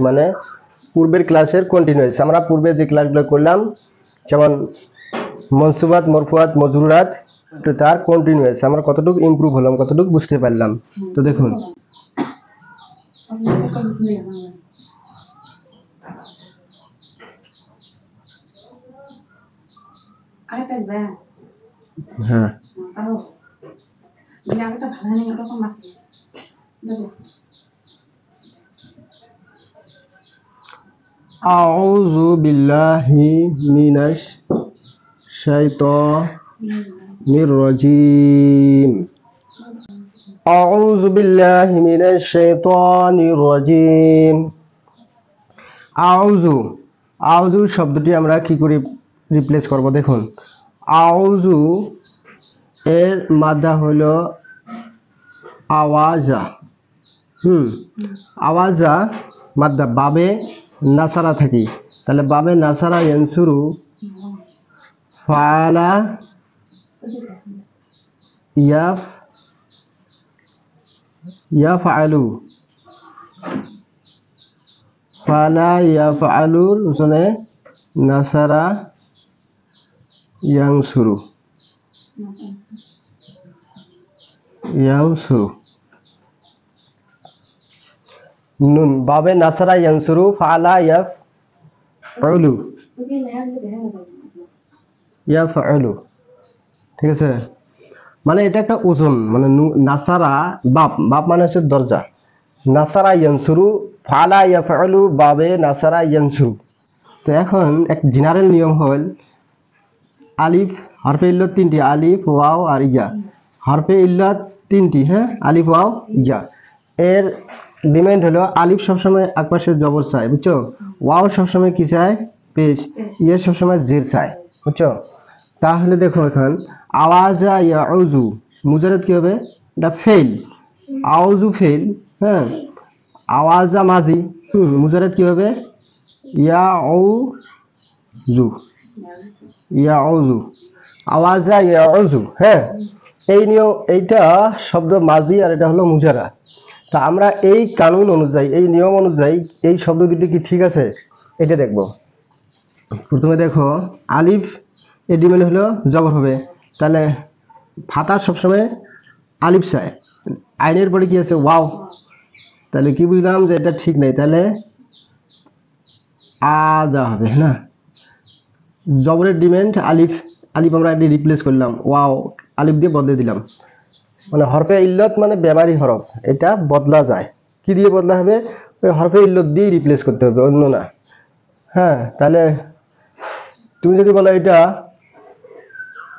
মানে পূর্বের ক্লাসের কন্টিনিউয়াস। আমরা পূর্বে যে ক্লাসগুলো করলাম যেমন মনসুবাত, মরফুয়াত, মজরুরাত, তার কন্টিনিউয়াস আমরা কতটুকু ইমপ্রুভ হলাম, কতটুকু বুঝতে পারলাম। তো দেখুন হ্যাঁ আউযু বিল্লাহি মিনাশ শাইতানির রাজিম। আউযু বিল্লাহি মিনাশ শাইতানির রাজিম। আউযু, আউযু শব্দটি আমরা কি করে রিপ্লেস করব? দেখুন আউযু এর মাদ্দা হলো আওয়াজা। আওয়াজা মাদ্দা বাবে নাসারা থাকি, তাহলে বাবে নাসারা ইয়ানসুরু ফালা ইয়াফআলু, ফালা ইয়াফআলুর ওখানে নাসারা ইয়ানসুরু নুন বাবে নাসারা ইয়ানসুরু ফালা ইয়াফআলু, ঠিক আছে? মানে এটা একটা ওজন, মানে নাসারা বাপ, বাপ মানে হচ্ছে দরজা, নাসারা ইয়ানসুরু ফালা ইয়াফআলু বাবে নাসারা ইয়ানসুরু। তো এখন এক জেনারেল নিয়ম হল আলিফ হরফে ইল্লত তিনটি, আলিফ ওয়াও আর ইয়া। হরফে ইল্লত তিনটি, হ্যাঁ, আলিফ ওয়াও ইয়া। এর ডিমান্ড হলো আলিফ সবসময় একপাশে জবর চায়, বুঝছো? ওয়াও সবসময় কি চায়? পেশ। ইয়া সবসময় জের চায়, বুঝছো? তাহলে দেখো এখন আওয়াজা ইয়াউযু মুজাররদ কি হবে? এটা ফেল। আউযু ফেল, হ্যাঁ। আওয়াজা মাজি, মুজাররদ কি হবে? ইয়াউযু, ইয়াউযু, আওয়াজা ইয়াউযু, হ্যাঁ। এই নিয়ম, এইটা শব্দ মাজি আর এটা হলো মুজারা। তা আমরা এই কানুন অনুযায়ী, এই নিয়ম অনুযায়ী এই শব্দ দুটি কি ঠিক আছে এটা দেখব। প্রথমে দেখো আলিফ এর ডিমান্ড হলো জবর হবে, তাহলে ফাতা সবসময় আলিফ চায়, আইনের পরে কি আছে? ওয়াও। তাহলে কি বুঝলাম যে এটা ঠিক নাই, তাহলে আজা হবে না। জবরের ডিমান্ড আলিফ, আলিফ আমরা এটি রিপ্লেস করলাম, ওয়াও আলিফ দিয়ে বদলে দিলাম। মানে হরফে ইল্লত মানে ব্যবহারী হরফ, এটা বদলা যায়। কি দিয়ে বদলা হবে? ওই হরফে ইল্লত দিয়ে রিপ্লেস করতে হবে, অন্য না। হ্যাঁ, তাহলে তুমি যদি বলো এটা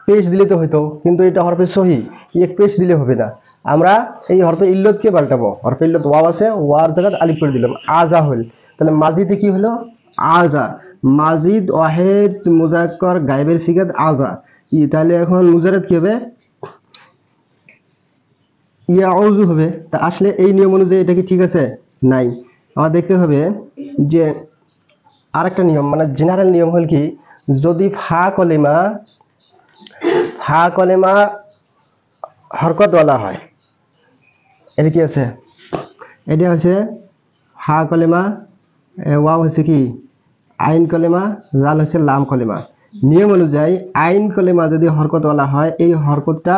পেশ দিলে তো হইতো, কিন্তু এটা হরফে সহি, এক পেশ দিলে হবে না। আমরা এই হরফে ইল্লতকে পাল্টাবো। হরফে ইল্লত ওয়াও আছে, ওয়ার জায়গায় আলিফ করে দিলাম, আজা হল। তাহলে মাজিদে কি হলো? আজা। মাজিদ ওয়াহেদ মুজাক্কর গায়েবের সিগাত আজা। তাহলে এখন মুজাররদ কি হবে? ইয়াউযু হবে। তা আসলে এই নিয়ম অনুযায়ী এটা কি ঠিক আছে? নাই। আমার দেখতে হবে যে আরেকটা নিয়ম, মানে জেনারেল নিয়ম হল কি, যদি ফা কলিমা হরকতওয়ালা হয়, এটা কি আছে? এটা হচ্ছে ফা কলিমা, ওয়াও হচ্ছে কি আইন কলিমা, জাল হচ্ছে লাম কলিমা। নিয়ম অনুযায়ী আইন কলিমা যদি হরকতওয়ালা হয়, এই হরকতটা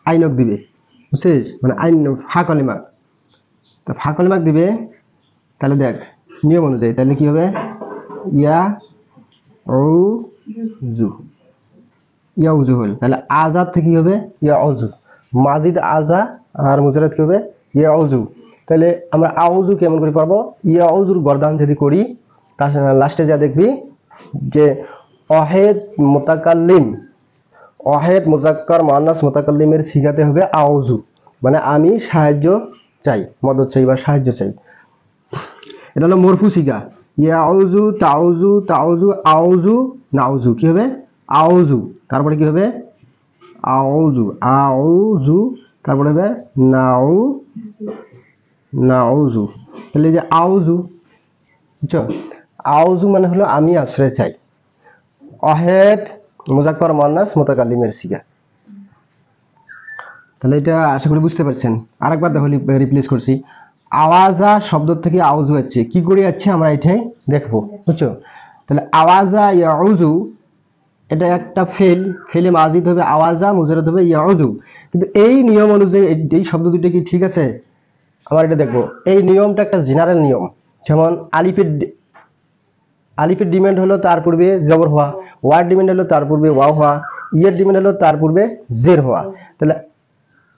আইনক দিবে, বুঝছিস? মানে আইন ফা কলিমা, তো ফা কলিমাক দিবে। তাহলে দেখ নিয়ম অনুযায়ী তাহলে কি হবে? ইয়াউযু হল। তাহলে আজাদ থেকে কি হবে? ইয়াউযু। মাজিদ আজা আর মুজাররদ কি হবে? ইয়াউযু। তাহলে আমরা আউযু কেমন করে পারবো? ইয়াউযুর গর্দান যদি করি, তার লাস্টে যা দেখবি যে ওয়াহেদ মুতাকাল্লিম, ওয়াহেদ মুজাক্কার মুআন্নাস মুতাকাল্লিমের সিগাতে হবে আউযু, মানে আমি সাহায্য চাই, মদদ চাই বা সাহায্য চাই। এটা হলো মরফু সিগা। ইয়াউযু, তাউযু, তাউযু, আউযু, নাউযু। কি হবে? আউযু। তারপরে কি হবে? আউযু, আউযু, তারপরে হবে নাউযু। তাহলে যে আউযু, বুঝছো? আউযু মানে হলো আমি আশ্রয় চাই। ওয়াহেদ মুজাক্কার মুআন্নাস মুতাকাল্লিমের সিগা। তাহলে এটা আশা করি বুঝতে পারছেন। আরেকবার দেখো রিপ্লেস করছি। আওয়াজা শব্দ থেকে আউযু হচ্ছে, কি করে যাচ্ছে আমরা এটাই দেখবো, বুঝছো? তাহলে আওয়াজা ইয়াউযু, এটা একটা ফেলে মাজিদ হবে আওয়াজা, মুজাররদ হবে ইয়াউযু। কিন্তু এই নিয়ম অনুযায়ী এই শব্দ দুটো কি ঠিক আছে? আমার এটা দেখবো। এই নিয়মটা একটা জেনারেল নিয়ম। যেমন আলিফের ডিমান্ড হলো তার পূর্বে জবর হওয়া, ওয়ার ডিমান্ড হলো তার পূর্বে ওয়াও হওয়া, ইয়ের ডিমান্ড হলো তার পূর্বে জের হওয়া। তাহলে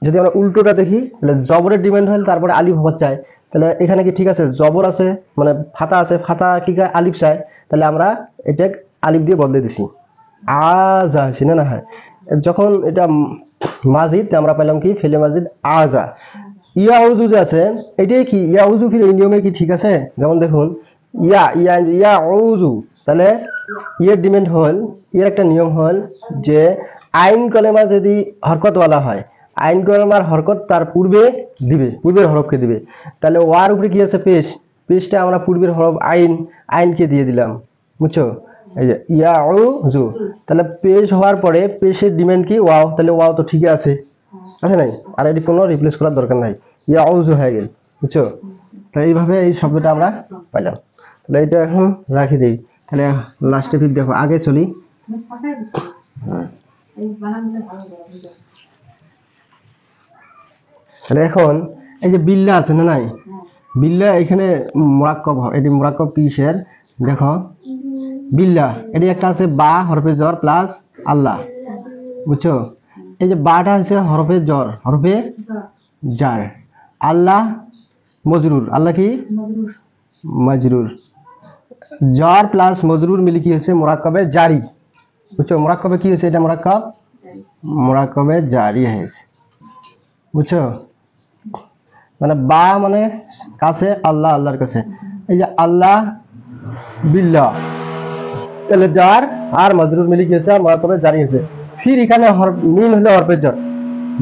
যদি আমরা উল্টোটা দেখি, তাহলে জবরের ডিমান্ড হলে তারপরে আলিফ হওয়া চাই। তাহলে এখানে কি ঠিক আছে? জবর আছে মানে ফাতা আছে, ফাতা কি আলিফ চাই, তাহলে আমরা এটা আলিফ দিয়ে বদলে দিছি, আজা হয়েছে না হয়। যখন এটা মাজিদ আমরা পেলাম কি ফেলে মাজিদ আজা। ইয়াউজু যে আছে এটাই কি ইয়াউজু, ফির এই নিয়মে কি ঠিক আছে? যেমন দেখুন ইয়াউজু, তাহলে ইয়ের ডিমান্ড হল, ইয়ের একটা নিয়ম হল যে আইন কলেমা যদি হরকতওয়ালা হয়, আইন কলেমার হরকত তার পূর্বে দিবে, পূর্বের হরফকে দিবে। তাহলে ওয়ার উপরে কি আছে? পেশটা আমরা পূর্বের হরফ আইনকে দিয়ে দিলাম, বুঝছো? এই যে ইয়াউজু, তাহলে পেশ হওয়ার পরে পেশের ডিমান্ড কি ওয়াও, তাহলে ওয়াও তো ঠিকই আছে নাই, আর এটি কোনো রিপ্লেস করার দরকার নাই, ইয়াউজু হয়ে গেল, বুঝছো? তাহলে এইভাবে এই শব্দটা আমরা পাইলাম। তাহলে এটা এখন রাখি দিই। তাহলে লাস্টে ফির দেখো, আগে চলি। তাহলে এখন এই যে বিল্লা আছে না নাই, বিল্লা এখানে মুরাক্কাব, এটি মুরাক্কাব কিসের? দেখো বিল্লা, এটি একটা আছে বা হরফে জ্বর প্লাস আল্লাহ, বুঝছো? এই যে বাটা হচ্ছে হরফে জ্বর, হরফে জার, আল্লাহ মজরুর, আল্লাহ কি মজরুর, জ্বর প্লাস মজরুর মিলে কি হচ্ছে? মুরাক্কাবে জারি, বুঝছো? মুরাক্কাবে কি হচ্ছে? এটা মুরাক্কাবে জারি হয়েছে, বুঝছো? মানে বা মানে কাছে, আল্লাহ আল্লাহর কাছে। এই যে আল্লাহ বিল্লাহ, তাহলে জার আর মজরুর মিলে গিয়েছে আর মুরাক্কাবে জারি হয়েছে। ফির এখানে মিন হলো হরফে জার,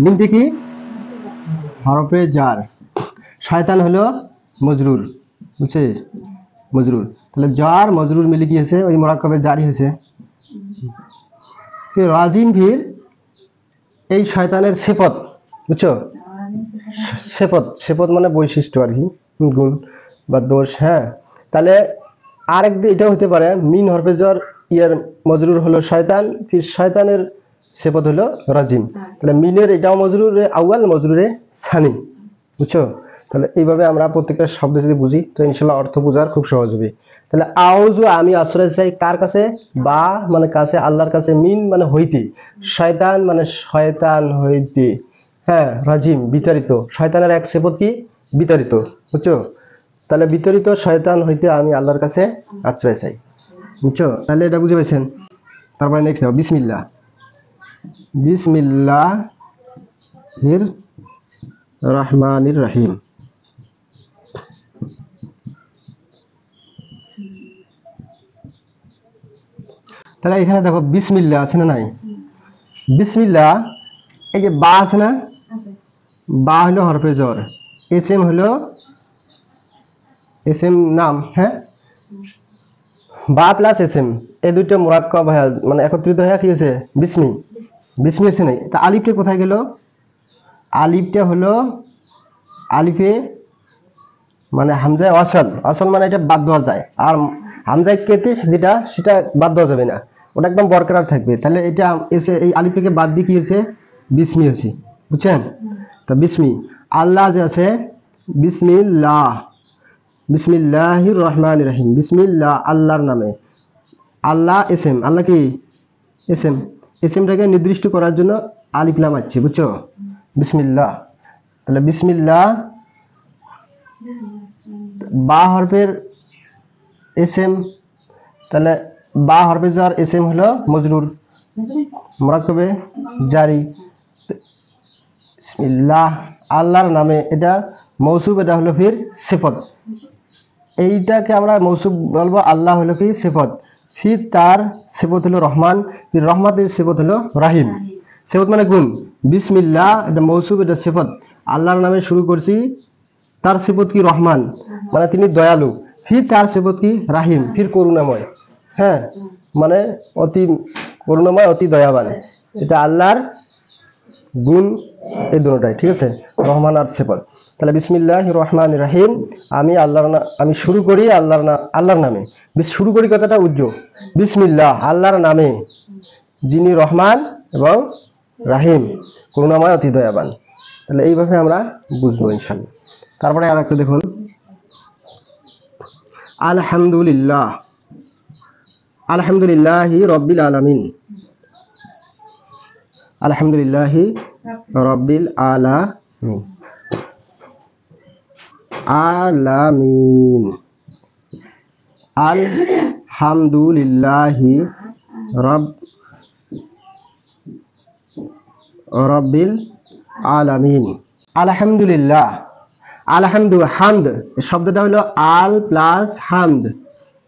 মিনটি কি? হরফে জার। শয়তান হলো মজরুর, বুঝছিস? মজরুর, তাহলে জার মজরুর মিলে গিয়েছে, ওই মুরাক্কাবে জারি হয়েছে। রাজিম ফির এই শয়তানের সিফত, বুঝছো? সেপত মানে বৈশিষ্ট্য আর কি, গুণ বা দোষ। হ্যাঁ, তাহলে আরেক এটা হতে পারে মিন হরফে জ্বর, ইয়ার মজরুর হলো শয়তান, ফির শয়তানের সেপত হলো রাজিম। তাহলে মিনের এটাও মজরুরে আউয়াল, মজরুরে সানি, বুঝছো? তাহলে এইভাবে আমরা প্রত্যেকটা শব্দ যদি বুঝি তো ইনশাল্লাহ অর্থ বোঝার খুব সহজ হবে। তাহলে আউযু আমি আশ্রয় চাই কার কাছে? বা মানে কাছে, আল্লাহর কাছে, মিন মানে হইতে, শয়তান মানে শয়তান হইতে, হ্যাঁ, রাজিম বিতাড়িত, শয়তানের এক সেপত কি? বিতাড়িত, বুঝছো? তাহলে বিতাড়িত শয়তান হইতে আমি আল্লাহর কাছে আশ্রয় চাই, বুঝছো? তাহলে এটা বুঝে পেয়েছেন। তারপরে নেক্সট দেখো বিসমিল্লাহ, বিসমিল্লাহির রহমানির রহিম। তাহলে এখানে দেখো বিসমিল্লাহ আছে না নাই? বিসমিল্লাহ, এই যে বা আছে না, বা হলো হরফে জ্বর, এসএম হলো এসএম নাম, হ্যাঁ, বা প্লাস এসএম এই দুইটা মুরাক্কাব হয়ে মানে একত্রিত হয়ে কি হয়েছে? বিসমি, বিসমি আছে নাই? তা আলিফটা কোথায় গেল? আলিফটা হলো আলিফে মানে হামজায় অসল, অসল মানে এটা বাদ দেওয়া যায়, আর হামজায় কেতে যেটা সেটা বাদ দেওয়া যাবে না, ওটা একদম বরকরার থাকবে। তাহলে এটা এসে এই আলিফটাকে বাদ দিয়ে কি হয়েছে? বিসমি হয়েছে, বুঝছেন? তো বিসমি, আল্লাহ যে আছে বিসমিল্লাহ, বিসমিল্লাহির রহমানির রহিম, বিসমিল্লাহ আল্লাহর নামে, আল্লাহ এসএম, আল্লাহ কি এসএম, এসএমটাকে নির্দিষ্ট করার জন্য আলিফ লাম আছে, বুঝছো? বিসমিল্লাহ, তাহলে বিসমিল্লাহ বা হরফের এসএম, তাহলে বা হরফে জার, এসএম হলো মজরুর, মুরাক্কাবে জারি, বিসমিল্লাহ আল্লাহর নামে, এটা মৌসুফ, এটা হলো ফির সিফত, এইটাকে আমরা মৌসুফ বলবো, আল্লাহ হলো কি সিফত, ফির তার সিফত হলো রহমান, ফির রহমাতের সিফত হলো রাহিম, সিফত মানে গুণ, বিসমিল্লাহ এটা মৌসুফ, এটা সিফত, আল্লাহর নামে শুরু করছি, তার সিফত কি? রহমান মানে তিনি দয়ালু, ফির তার সিফত কি? রাহিম, ফির করুণাময়, হ্যাঁ, মানে অতি করুণাময়, অতি দয়াবান, এটা আল্লাহর গুণ এই দুটোটাই, ঠিক আছে? রহমান আর সিফত। তাহলে বিসমিল্লাহির রহমানির রহিম, আমি শুরু করি আল্লাহর নামে। শুরু করি কথাটা উজ্জ্বল, বিসমিল্লাহ আল্লাহর নামে, যিনি রহমান এবং রাহিম, করুণাময় অতি দয়াবান। তাহলে এইভাবে আমরা বুঝবো ইনশাল্লাহ। তারপরে আর একটু দেখুন, আলহামদুলিল্লাহ, আলহামদুলিল্লাহি রব্বিল আলামিন, আলহামদুলিল্লাহি রব্বিল আলামিন, আলামিন, আলহামদুলিল্লাহি রব্বিল আলামিন। আলহামদুলিল্লাহ, হামদ, এই শব্দটা হলো আল প্লাস হামদ,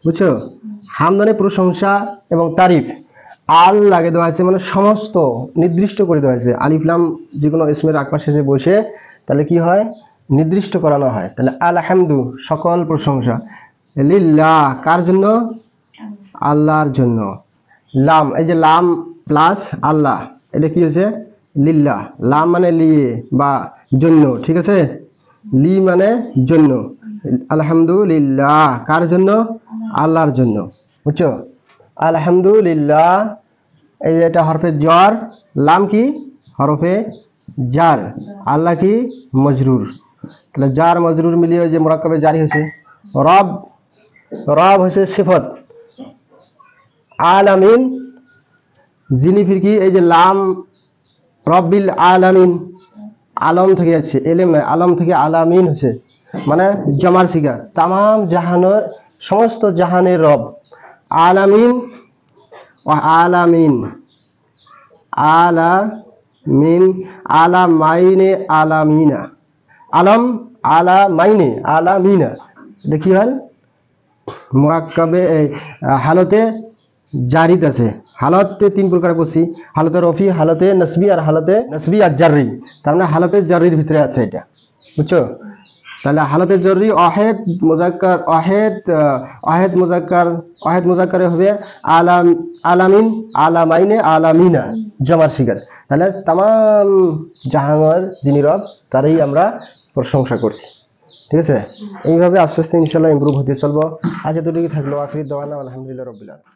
বুঝছো? হামদ মানে প্রশংসা এবং তারিফ, আল লাগে দেওয়া হয়েছে মানে সমস্ত নির্দিষ্ট করে দেওয়া হয়েছে। আলিফ লাম যে কোনো ইসমের আকবার শেষে বসে তাহলে কি হয়, নির্দিষ্ট করানো হয়। তাহলে আলহামদু সকল প্রশংসা, লিল্লাহ কার জন্য, আল্লাহর জন্য। লাম, এই যে লাম প্লাস আল্লাহ, এটা কি হয়েছে, লিল্লাহ। লাম মানে লিয়ে বা জন্য, ঠিক আছে, লি মানে জন্য। আলহামদুলিল্লাহ কার জন্য, আল্লাহর জন্য, বুঝছো? আলহামদুলিল্লাহ, এই যে এটা হরফে জ্বর, লাম কি হরফে জার, আল্লাহ কি মজরুর। তাহলে জার মজরুর মিলিয়ে যে মুরাক্কাবে জারি হয়েছে। রব, রব হয়েছে সিফত, আলামিন যিনি, ফির কি এই যে লাম রব্বিল আলামিন, আলম থেকে যাচ্ছে, এলেম নয়, আলম থেকে আলামিন হচ্ছে মানে জমার সিগা, তামাম জাহানের, সমস্ত জাহানের রব। আলামিন ও আলামিন, আলামিন, আলামাইনে আলামিনা, আলম আলামাইনে আলামিনা, এটা কি হয়, মুরাক্কাবে হালতে জারিদ আছে। হালতে তিন প্রকার করছি, হালতে রফি, হালতে নসবি আর হালতে নসবি আর জারি। তার মানে হালতে জারির ভিতরে আছে এটা, বুঝছো? তাহলে হালতে জরুরি অহেদ মুজাক্কার, অহেদ মুজাক্কারে হবে আলামিন, আলামাইনে আলামিনা, জমার শিকার। তাহলে তামাম জাহানের যিনি রব তারই আমরা প্রশংসা করছি, ঠিক আছে? এইভাবে আস্তে আস্তে ইনশাল্লাহ ইমপ্রুভ হতে চলবো। আজ এতটুকু থাকলো, আখির দাওয়ানা আলহামদুলিল্লাহ রাব্বিল আলামিন।